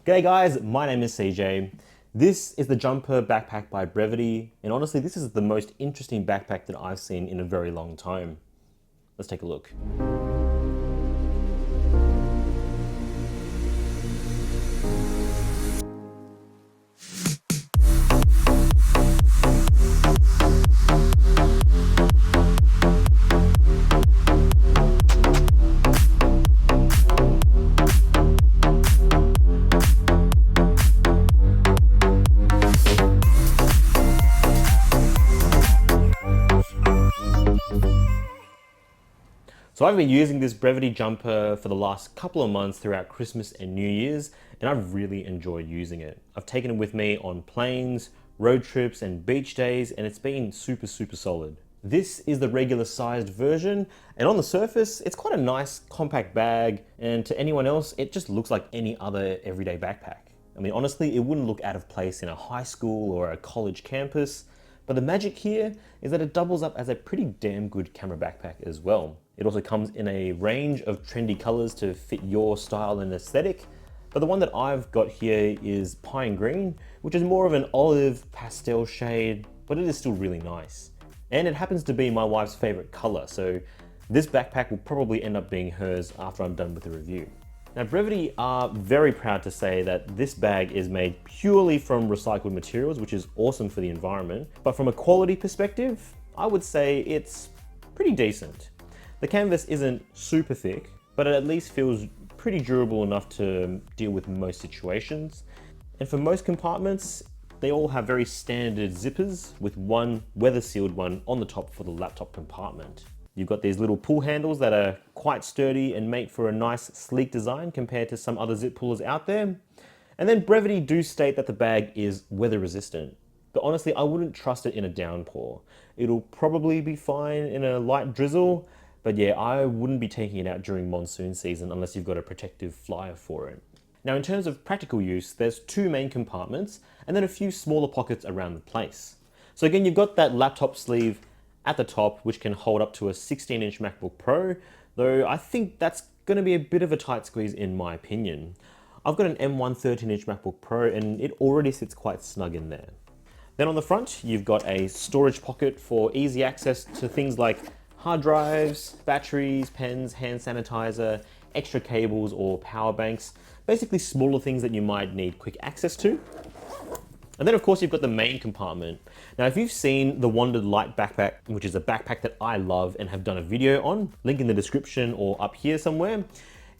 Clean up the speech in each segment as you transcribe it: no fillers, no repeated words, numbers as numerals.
G'day guys, my name is CJ. This is the Jumper backpack by Brevitē, and honestly this is the most interesting backpack that I've seen in a very long time. Let's take a look. So I've been using this Brevitē Jumper for the last couple of months throughout Christmas and New Year's, and I've really enjoyed using it. I've taken it with me on planes, road trips, and beach days, and it's been super solid. This is the regular sized version, and on the surface, it's quite a nice compact bag, and to anyone else, it just looks like any other everyday backpack. I mean, honestly, it wouldn't look out of place in a high school or a college campus, but the magic here is that it doubles up as a pretty damn good camera backpack as well. It also comes in a range of trendy colors to fit your style and aesthetic, but the one that I've got here is pine green, which is more of an olive pastel shade, but it is still really nice. And it happens to be my wife's favorite color, so this backpack will probably end up being hers after I'm done with the review. Now, Brevitē are very proud to say that this bag is made purely from recycled materials, which is awesome for the environment. But from a quality perspective, I would say it's pretty decent. The canvas isn't super thick, but it at least feels pretty durable enough to deal with most situations. And for most compartments, they all have very standard zippers with one weather-sealed one on the top for the laptop compartment. You've got these little pull handles that are quite sturdy and make for a nice sleek design compared to some other zip pullers out there. And then Brevitē do state that the bag is weather resistant, but honestly I wouldn't trust it in a downpour. It'll probably be fine in a light drizzle, but yeah, I wouldn't be taking it out during monsoon season unless you've got a protective flyer for it. Now in terms of practical use, there's two main compartments and then a few smaller pockets around the place. So again, you've got that laptop sleeve at the top, which can hold up to a 16-inch MacBook Pro, though I think that's going to be a bit of a tight squeeze in my opinion. I've got an M1 13-inch MacBook Pro and it already sits quite snug in there. Then on the front, you've got a storage pocket for easy access to things like hard drives, batteries, pens, hand sanitizer, extra cables or power banks, basically smaller things that you might need quick access to. And then of course you've got the main compartment. Now if you've seen the Wandrd Lite backpack, which is a backpack that I love and have done a video on, link in the description or up here somewhere,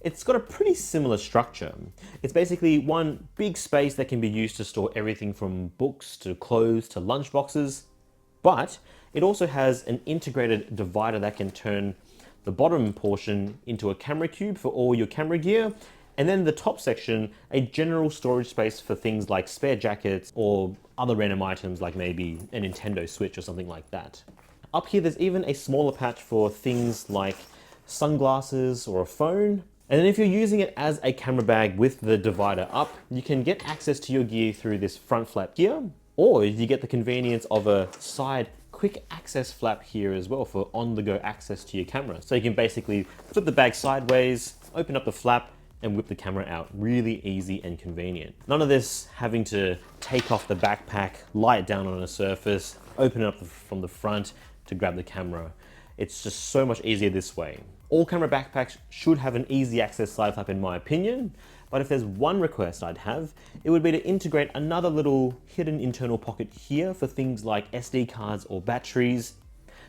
it's got a pretty similar structure. It's basically one big space that can be used to store everything from books to clothes to lunch boxes, but it also has an integrated divider that can turn the bottom portion into a camera cube for all your camera gear, and then the top section, a general storage space for things like spare jackets or other random items like maybe a Nintendo Switch or something like that. Up here, there's even a smaller patch for things like sunglasses or a phone. And then if you're using it as a camera bag with the divider up, you can get access to your gear through this front flap here, or you get the convenience of a side quick access flap here as well for on-the-go access to your camera. So you can basically flip the bag sideways, open up the flap, and whip the camera out. Really easy and convenient. None of this having to take off the backpack, lie it down on a surface, open it up from the front to grab the camera. It's just so much easier this way. All camera backpacks should have an easy access side flap in my opinion, but if there's one request I'd have, it would be to integrate another little hidden internal pocket here for things like SD cards or batteries,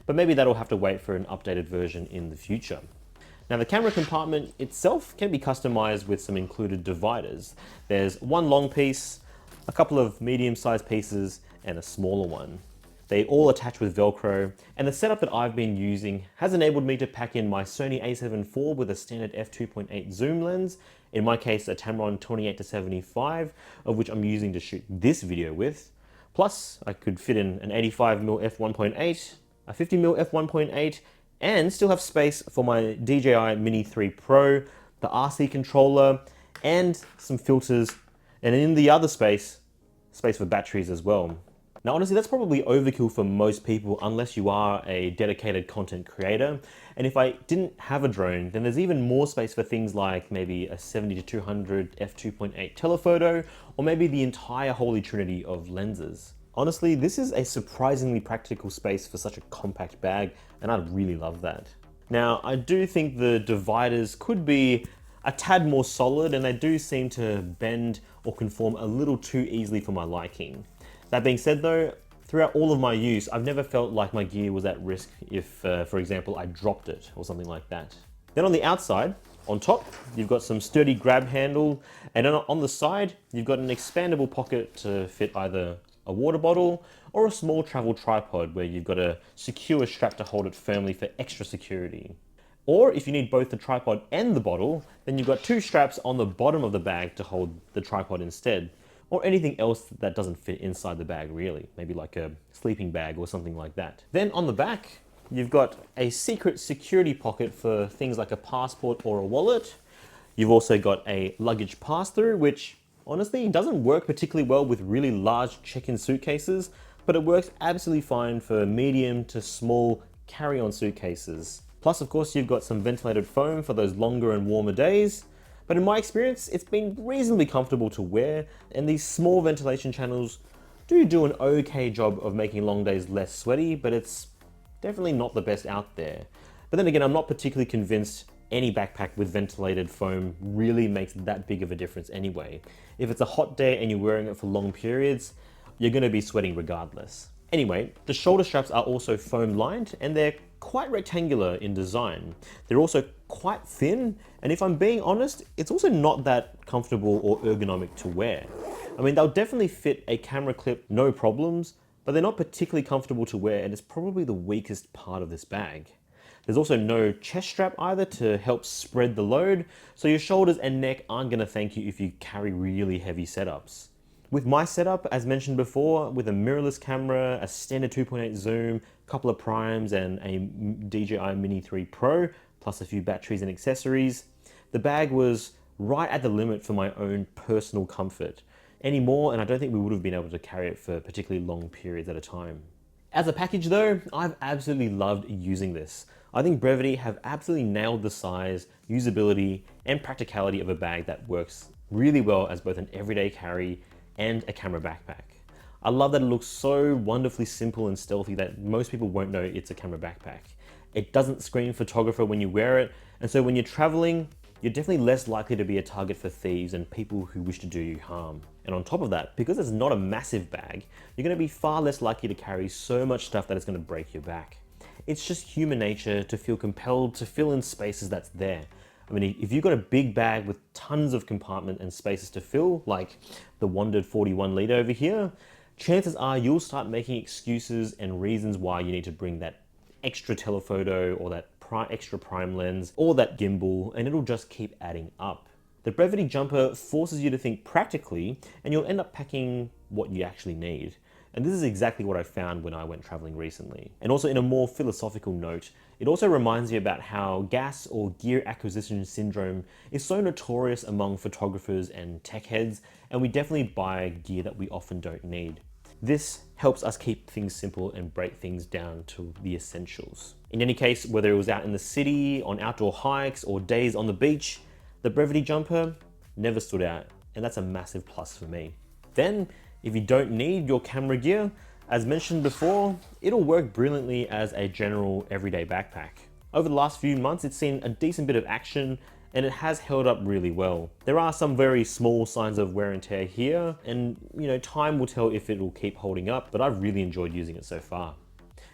but maybe that'll have to wait for an updated version in the future. Now the camera compartment itself can be customized with some included dividers. There's one long piece, a couple of medium-sized pieces, and a smaller one. They all attach with Velcro, and the setup that I've been using has enabled me to pack in my Sony a7 IV with a standard f2.8 zoom lens, in my case a Tamron 28-75, of which I'm using to shoot this video with. Plus, I could fit in an 85mm f1.8, a 50mm f1.8, and still have space for my DJI Mini 3 Pro, the RC controller, and some filters, and in the other space for batteries as well. Now, honestly, that's probably overkill for most people unless you are a dedicated content creator. And if I didn't have a drone, then there's even more space for things like maybe a 70 to 200 f2.8 telephoto, or maybe the entire holy trinity of lenses. Honestly, this is a surprisingly practical space for such a compact bag, and I really love that. Now, I do think the dividers could be a tad more solid, and they do seem to bend or conform a little too easily for my liking. That being said though, throughout all of my use, I've never felt like my gear was at risk if, for example, I dropped it or something like that. Then on the outside, on top, you've got some sturdy grab handle, and on the side, you've got an expandable pocket to fit either a water bottle or a small travel tripod where you've got a secure strap to hold it firmly for extra security. Or if you need both the tripod and the bottle, then you've got two straps on the bottom of the bag to hold the tripod instead, or anything else that doesn't fit inside the bag really, maybe like a sleeping bag or something like that. Then on the back, you've got a secret security pocket for things like a passport or a wallet. You've also got a luggage pass-through, which honestly doesn't work particularly well with really large check-in suitcases, but it works absolutely fine for medium to small carry-on suitcases. Plus, of course, you've got some ventilated foam for those longer and warmer days. But in my experience, it's been reasonably comfortable to wear, and these small ventilation channels do an okay job of making long days less sweaty, but it's definitely not the best out there. But then again, I'm not particularly convinced any backpack with ventilated foam really makes that big of a difference anyway. If it's a hot day and you're wearing it for long periods, you're gonna be sweating regardless. Anyway, the shoulder straps are also foam lined, and they're quite rectangular in design. They're also quite thin, and if I'm being honest, it's also not that comfortable or ergonomic to wear. I mean, they'll definitely fit a camera clip, no problems, but they're not particularly comfortable to wear, and it's probably the weakest part of this bag. There's also no chest strap either to help spread the load, so your shoulders and neck aren't gonna thank you if you carry really heavy setups. With my setup, as mentioned before, with a mirrorless camera, a standard 2.8 zoom, a couple of primes and a DJI Mini 3 Pro, plus a few batteries and accessories, the bag was right at the limit for my own personal comfort. Any more, and I don't think we would have been able to carry it for particularly long periods at a time. As a package though, I've absolutely loved using this. I think Brevitē have absolutely nailed the size, usability, and practicality of a bag that works really well as both an everyday carry and a camera backpack. I love that it looks so wonderfully simple and stealthy that most people won't know it's a camera backpack. It doesn't scream photographer when you wear it, and so when you're traveling, you're definitely less likely to be a target for thieves and people who wish to do you harm. And on top of that, because it's not a massive bag, you're going to be far less likely to carry so much stuff that it's going to break your back. It's just human nature to feel compelled to fill in spaces that's there. I mean, if you've got a big bag with tons of compartment and spaces to fill, like the Wandrd 41 litre over here, chances are you'll start making excuses and reasons why you need to bring that extra telephoto or that extra prime lens or that gimbal, and it'll just keep adding up. The Brevitē Jumper forces you to think practically, and you'll end up packing what you actually need. And this is exactly what I found when I went traveling recently. And also in a more philosophical note, it also reminds me about how gas or gear acquisition syndrome is so notorious among photographers and tech heads, and we definitely buy gear that we often don't need. This helps us keep things simple and break things down to the essentials. In any case, whether it was out in the city, on outdoor hikes, or days on the beach, the Brevitē Jumper never stood out, and that's a massive plus for me. Then, if you don't need your camera gear, as mentioned before, it'll work brilliantly as a general everyday backpack. Over the last few months, it's seen a decent bit of action, and it has held up really well. There are some very small signs of wear and tear here, and time will tell if it'll keep holding up, but I've really enjoyed using it so far.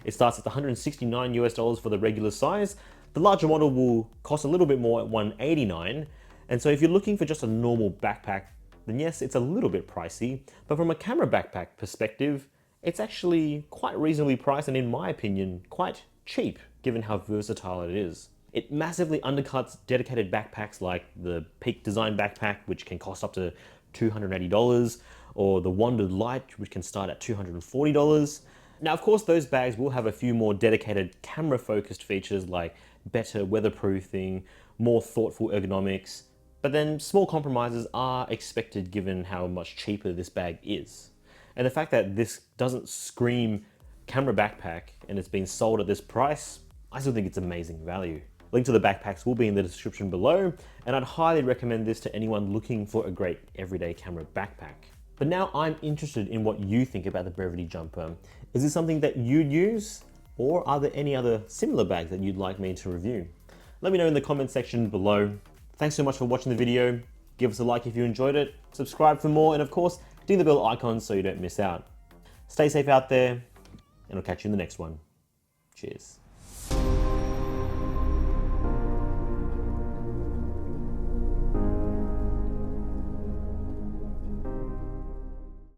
It starts at $169 for the regular size. The larger model will cost a little bit more at $189, and so if you're looking for just a normal backpack, then yes, it's a little bit pricey, but from a camera backpack perspective, it's actually quite reasonably priced and in my opinion, quite cheap given how versatile it is. It massively undercuts dedicated backpacks like the Peak Design backpack, which can cost up to $280, or the Wandrd Lite, which can start at $240. Now, of course, those bags will have a few more dedicated camera-focused features like better weatherproofing, more thoughtful ergonomics, but then small compromises are expected given how much cheaper this bag is. And the fact that this doesn't scream camera backpack and it's being sold at this price, I still think it's amazing value. Link to the backpacks will be in the description below, and I'd highly recommend this to anyone looking for a great everyday camera backpack. But now I'm interested in what you think about the Brevitē Jumper. Is this something that you'd use? Or are there any other similar bags that you'd like me to review? Let me know in the comment section below. Thanks so much for watching the video. Give us a like if you enjoyed it, subscribe for more, and of course, ding the bell icon so you don't miss out. Stay safe out there, and I'll catch you in the next one. Cheers.